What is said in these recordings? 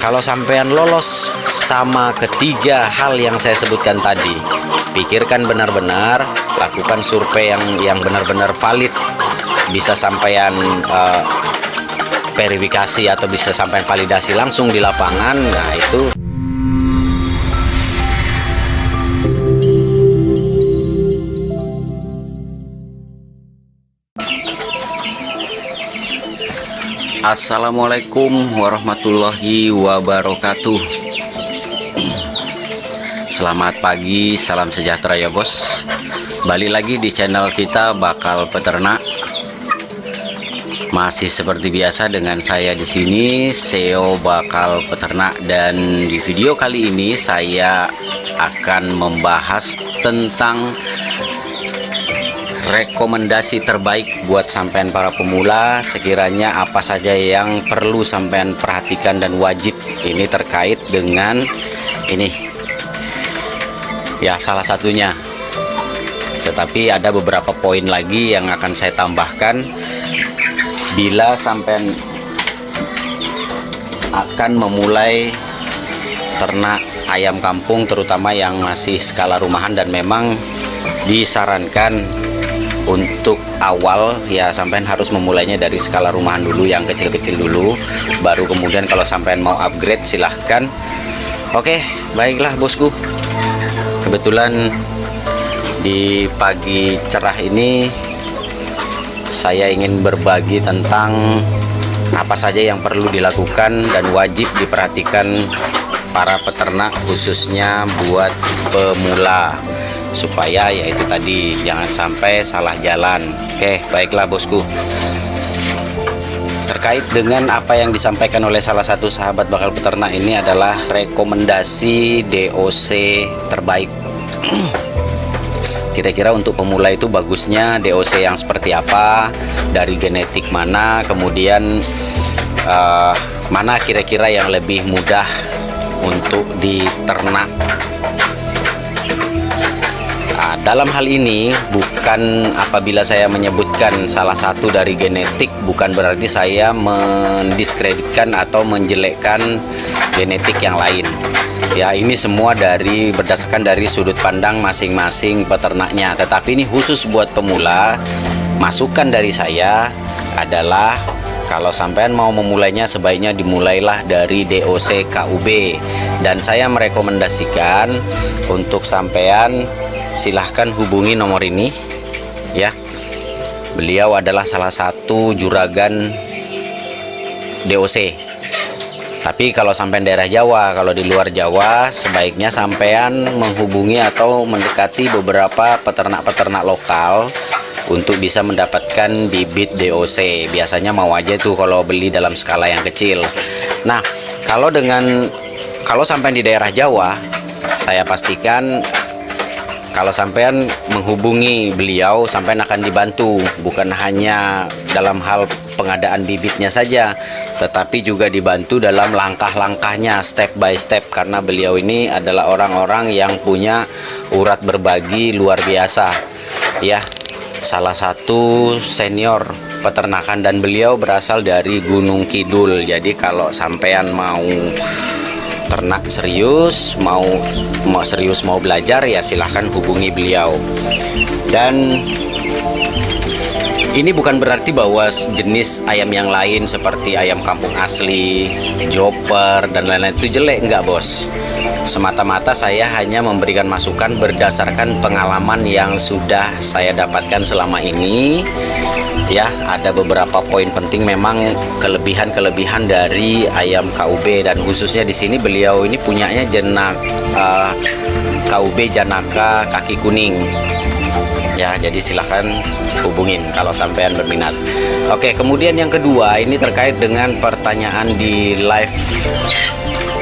kalau sampean lolos sama ketiga hal yang saya sebutkan tadi, pikirkan benar-benar, lakukan survei yang benar-benar valid, bisa sampean verifikasi atau bisa sampean validasi langsung di lapangan. Nah itu Assalamualaikum warahmatullahi wabarakatuh. Selamat pagi, salam sejahtera ya bos. Balik lagi di channel kita Bakal Peternak. Masih seperti biasa dengan saya di sini, CEO Bakal Peternak, dan di video kali ini saya akan membahas tentang rekomendasi terbaik buat sampean para pemula. Sekiranya apa saja yang perlu sampean perhatikan dan wajib. Ini terkait dengan ini ya, salah satunya. Tetapi ada beberapa poin lagi yang akan saya tambahkan bila sampean akan memulai ternak ayam kampung, terutama yang masih skala rumahan, dan memang disarankan untuk awal ya sampean harus memulainya dari skala rumahan dulu, yang kecil-kecil dulu, baru kemudian kalau sampean mau upgrade silahkan. Oke, baiklah bosku, kebetulan di pagi cerah ini saya ingin berbagi tentang apa saja yang perlu dilakukan dan wajib diperhatikan para peternak, khususnya buat pemula, supaya yaitu tadi jangan sampai salah jalan. Oke, baiklah bosku, terkait dengan apa yang disampaikan oleh salah satu sahabat Bakal Peternak, ini adalah rekomendasi DOC terbaik. Kira-kira untuk pemula itu bagusnya DOC yang seperti apa, dari genetik mana, kemudian mana kira-kira yang lebih mudah untuk diternak. Dalam hal ini, bukan apabila saya menyebutkan salah satu dari genetik, bukan berarti saya mendiskreditkan atau menjelekkan genetik yang lain. Ya, ini semua berdasarkan dari sudut pandang masing-masing peternaknya. Tetapi ini khusus buat pemula, masukan dari saya adalah kalau sampean mau memulainya, sebaiknya dimulailah dari DOC KUB. Dan saya merekomendasikan untuk sampean silahkan hubungi nomor ini ya. Beliau adalah salah satu juragan DOC. Tapi kalau sampai daerah Jawa, kalau di luar Jawa, sebaiknya sampean menghubungi atau mendekati beberapa peternak-peternak lokal untuk bisa mendapatkan bibit DOC. Biasanya mau aja tuh kalau beli dalam skala yang kecil. Nah, kalau sampai di daerah Jawa, saya pastikan kalau sampean menghubungi beliau, sampean akan dibantu bukan hanya dalam hal pengadaan bibitnya saja, tetapi juga dibantu dalam langkah-langkahnya, step by step, karena beliau ini adalah orang-orang yang punya urat berbagi luar biasa ya, salah satu senior peternakan, dan beliau berasal dari Gunung Kidul. Jadi kalau sampean mau ternak serius, mau belajar, ya silahkan hubungi beliau. Dan ini bukan berarti bahwa jenis ayam yang lain seperti ayam kampung asli, joper, dan lain-lain itu jelek, enggak bos. Semata-mata saya hanya memberikan masukan berdasarkan pengalaman yang sudah saya dapatkan selama ini. Ya, ada beberapa poin penting memang, kelebihan-kelebihan dari ayam KUB, dan khususnya di sini beliau ini punyanya KUB Janaka kaki kuning. Ya, jadi silahkan hubungin kalau sampean berminat. Oke, kemudian yang kedua ini terkait dengan pertanyaan di live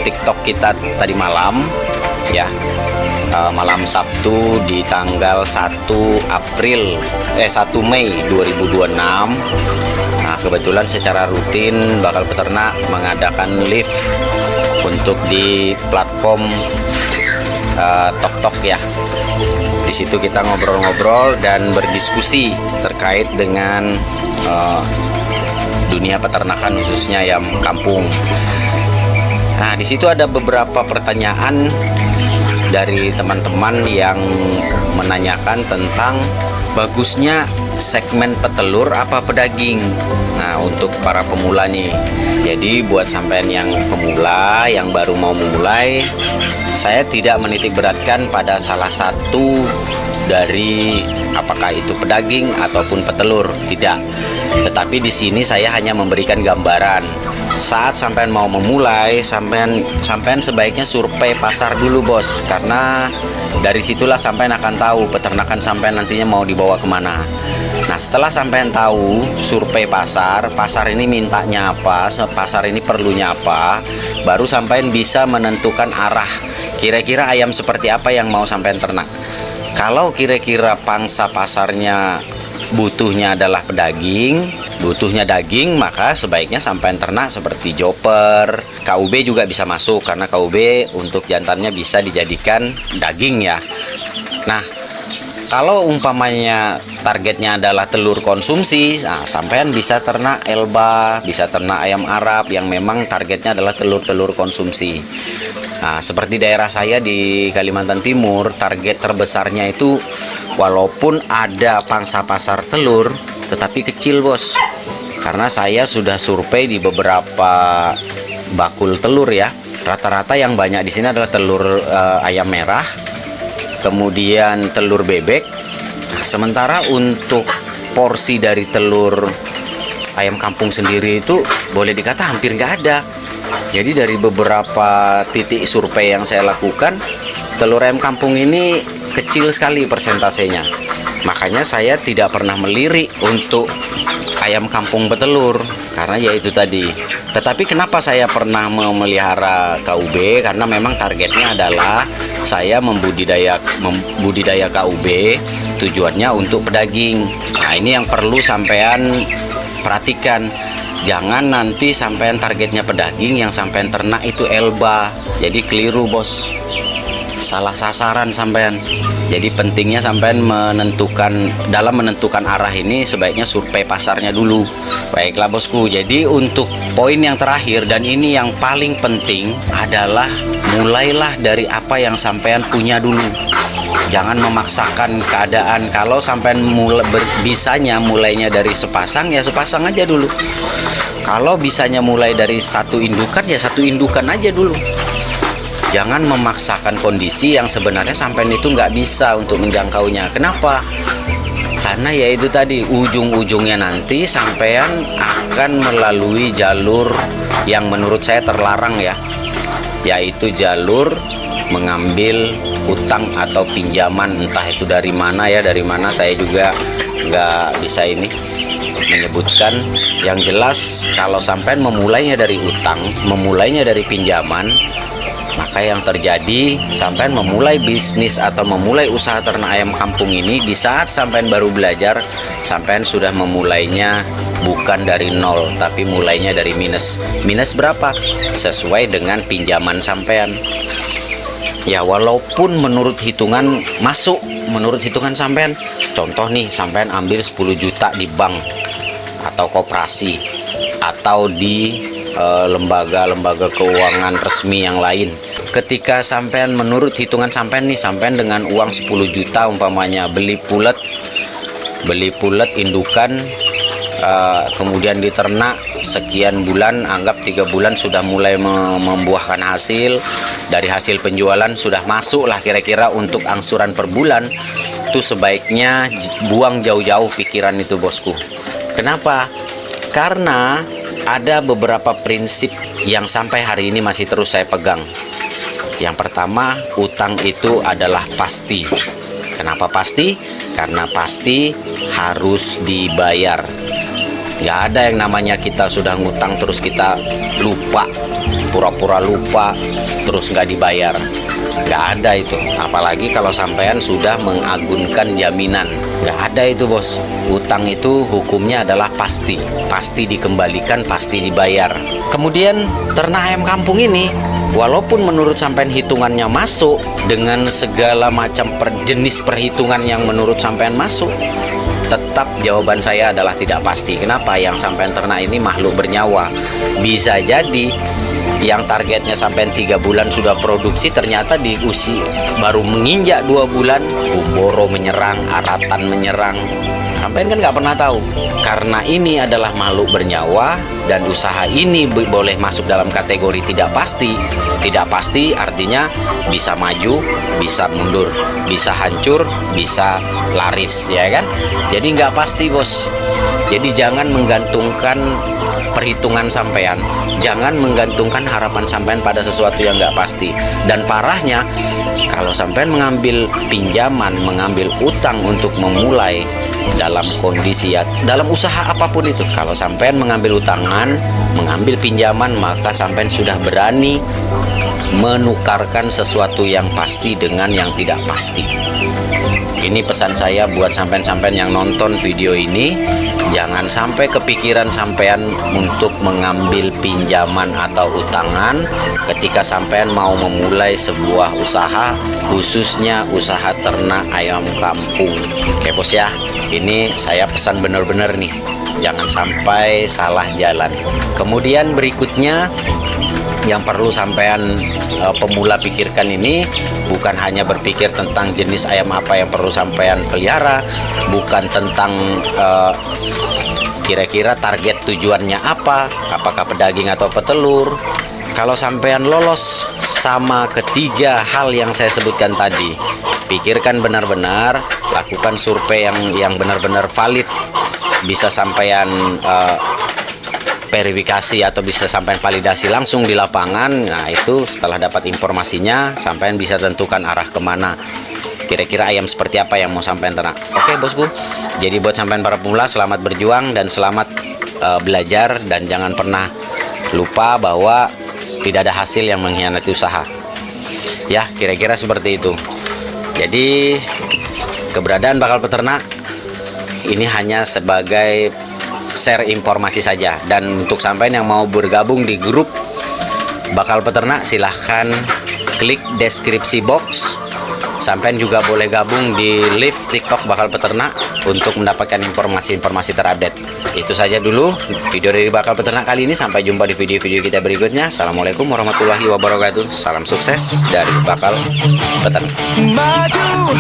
TikTok kita tadi malam ya. Malam Sabtu di tanggal 1 Mei 2026. Nah, kebetulan secara rutin Bakal Peternak mengadakan live untuk di platform TokTok ya. Di situ kita ngobrol-ngobrol dan berdiskusi terkait dengan dunia peternakan, khususnya ayam kampung. Nah, di situ ada beberapa pertanyaan dari teman-teman yang menanyakan tentang bagusnya segmen petelur apa pedaging. Nah, untuk para pemula nih, jadi buat sampean yang pemula yang baru mau memulai, saya tidak menitik beratkan pada salah satu dari apakah itu pedaging ataupun petelur, tidak. Tetapi di sini saya hanya memberikan gambaran. Saat sampean mau memulai, sampean sebaiknya survei pasar dulu, Bos, karena dari situlah sampean akan tahu peternakan sampean nantinya mau dibawa kemana. Nah, setelah sampean tahu survei pasar ini mintanya apa, pasar ini perlunya apa, baru sampean bisa menentukan arah kira-kira ayam seperti apa yang mau sampean ternak. Kalau kira-kira pangsa pasarnya butuhnya adalah pedaging, butuhnya daging, maka sebaiknya sampean ternak seperti joper. KUB juga bisa masuk karena KUB untuk jantannya bisa dijadikan daging ya. Nah, kalau umpamanya targetnya adalah telur konsumsi, nah sampean bisa ternak Elba, bisa ternak ayam Arab yang memang targetnya adalah telur-telur konsumsi. Nah, seperti daerah saya di Kalimantan Timur, target terbesarnya itu walaupun ada pangsa pasar telur, tetapi kecil, Bos. Karena saya sudah survei di beberapa bakul telur ya. Rata-rata yang banyak di sini adalah telur ayam merah, kemudian telur bebek. Nah, sementara untuk porsi dari telur ayam kampung sendiri itu boleh dikata hampir nggak ada. Jadi dari beberapa titik survei yang saya lakukan, telur ayam kampung ini kecil sekali persentasenya. Makanya saya tidak pernah melirik untuk ayam kampung petelur, karena ya itu tadi. Tetapi kenapa saya pernah memelihara KUB? Karena memang targetnya adalah saya membudidaya KUB, tujuannya untuk pedaging. Nah, ini yang perlu sampean perhatikan. Jangan nanti sampean targetnya pedaging, yang sampean ternak itu Elba. Jadi keliru, Bos. Salah sasaran sampean. Jadi pentingnya sampean dalam menentukan arah ini sebaiknya survei pasarnya dulu. Baiklah, Bosku. Jadi untuk poin yang terakhir dan ini yang paling penting adalah mulailah dari apa yang sampean punya dulu. Jangan memaksakan keadaan. Kalau sampean bisanya mulainya dari sepasang, ya sepasang aja dulu. Kalau bisanya mulai dari satu indukan, ya satu indukan aja dulu. Jangan memaksakan kondisi yang sebenarnya sampean itu nggak bisa untuk menjangkaunya. Kenapa? Karena ya itu tadi, ujung-ujungnya nanti sampean akan melalui jalur yang menurut saya terlarang ya, yaitu jalur mengambil utang atau pinjaman, entah itu dari mana ya, dari mana saya juga nggak bisa ini menyebutkan. Yang jelas kalau sampean memulainya dari utang, memulainya dari pinjaman, maka yang terjadi sampean memulai bisnis atau memulai usaha ternak ayam kampung ini, di saat sampean baru belajar, sampean sudah memulainya bukan dari nol, tapi mulainya dari minus. Minus berapa? Sesuai dengan pinjaman sampean. Ya, walaupun menurut hitungan masuk, menurut hitungan sampean, contoh nih, sampean ambil 10 juta di bank atau koperasi atau di lembaga-lembaga keuangan resmi yang lain. Ketika sampean menurut hitungan sampean nih, sampean dengan uang 10 juta umpamanya beli pulet indukan, kemudian diternak sekian bulan, anggap 3 bulan sudah mulai membuahkan hasil. Dari hasil penjualan sudah masuk lah kira-kira untuk angsuran per bulan. Itu sebaiknya buang jauh-jauh pikiran itu, Bosku. Kenapa? Karena ada beberapa prinsip yang sampai hari ini masih terus saya pegang. Yang pertama, utang itu adalah pasti. Kenapa pasti? Karena pasti harus dibayar. Nggak ada yang namanya kita sudah ngutang terus kita lupa, pura-pura lupa terus nggak dibayar. Nggak ada itu. Apalagi kalau sampean sudah mengagunkan jaminan, nggak ada itu, Bos. Utang itu hukumnya adalah pasti dikembalikan, pasti dibayar. Kemudian ternak ayam kampung ini, walaupun menurut sampean hitungannya masuk dengan segala macam jenis perhitungan yang menurut sampean masuk, tetap jawaban saya adalah tidak pasti. Kenapa? Yang sampean ternak ini makhluk bernyawa. Bisa jadi yang targetnya sampai 3 bulan sudah produksi, ternyata di usia baru menginjak 2 bulan Gumboro menyerang, Aratan menyerang. Sampai kan nggak pernah tahu, karena ini adalah makhluk bernyawa dan usaha ini boleh masuk dalam kategori tidak pasti. Tidak pasti artinya bisa maju, bisa mundur, bisa hancur, bisa laris, ya kan? Jadi nggak pasti, bos. Jadi jangan menggantungkan perhitungan sampean, jangan menggantungkan harapan sampean pada sesuatu yang nggak pasti. Dan parahnya, kalau sampean mengambil pinjaman, mengambil utang untuk memulai dalam kondisi ya, dalam usaha apapun itu, kalau sampean mengambil utangan, mengambil pinjaman, maka sampean sudah berani menukarkan sesuatu yang pasti dengan yang tidak pasti. Ini pesan saya buat sampean-sampean yang nonton video ini, jangan sampai kepikiran sampean untuk mengambil pinjaman atau utangan ketika sampean mau memulai sebuah usaha, khususnya usaha ternak ayam kampung. Oke bos ya, ini saya pesan bener-bener nih, jangan sampai salah jalan. Kemudian berikutnya yang perlu sampean pemula pikirkan ini, bukan hanya berpikir tentang jenis ayam apa yang perlu sampean pelihara, bukan tentang kira-kira target tujuannya apa, apakah pedaging atau petelur. Kalau sampean lolos sama ketiga hal yang saya sebutkan tadi, pikirkan benar-benar, lakukan survei yang benar-benar valid, bisa sampean verifikasi atau bisa sampai validasi langsung di lapangan. Nah itu setelah dapat informasinya, sampean bisa tentukan arah kemana, kira-kira ayam seperti apa yang mau sampean ternak. Oke bosku, jadi buat sampean para pemula, selamat berjuang dan selamat belajar, dan jangan pernah lupa bahwa tidak ada hasil yang mengkhianati usaha. Ya kira-kira seperti itu. Jadi keberadaan bakal peternak ini hanya sebagai share informasi saja, dan untuk sampean yang mau bergabung di grup bakal peternak, silahkan klik deskripsi box. Sampean juga boleh gabung di live TikTok bakal peternak untuk mendapatkan informasi-informasi terupdate. Itu saja dulu video dari bakal peternak kali ini, sampai jumpa di video-video kita berikutnya. Assalamualaikum warahmatullahi wabarakatuh. Salam sukses dari bakal peternak. Maju.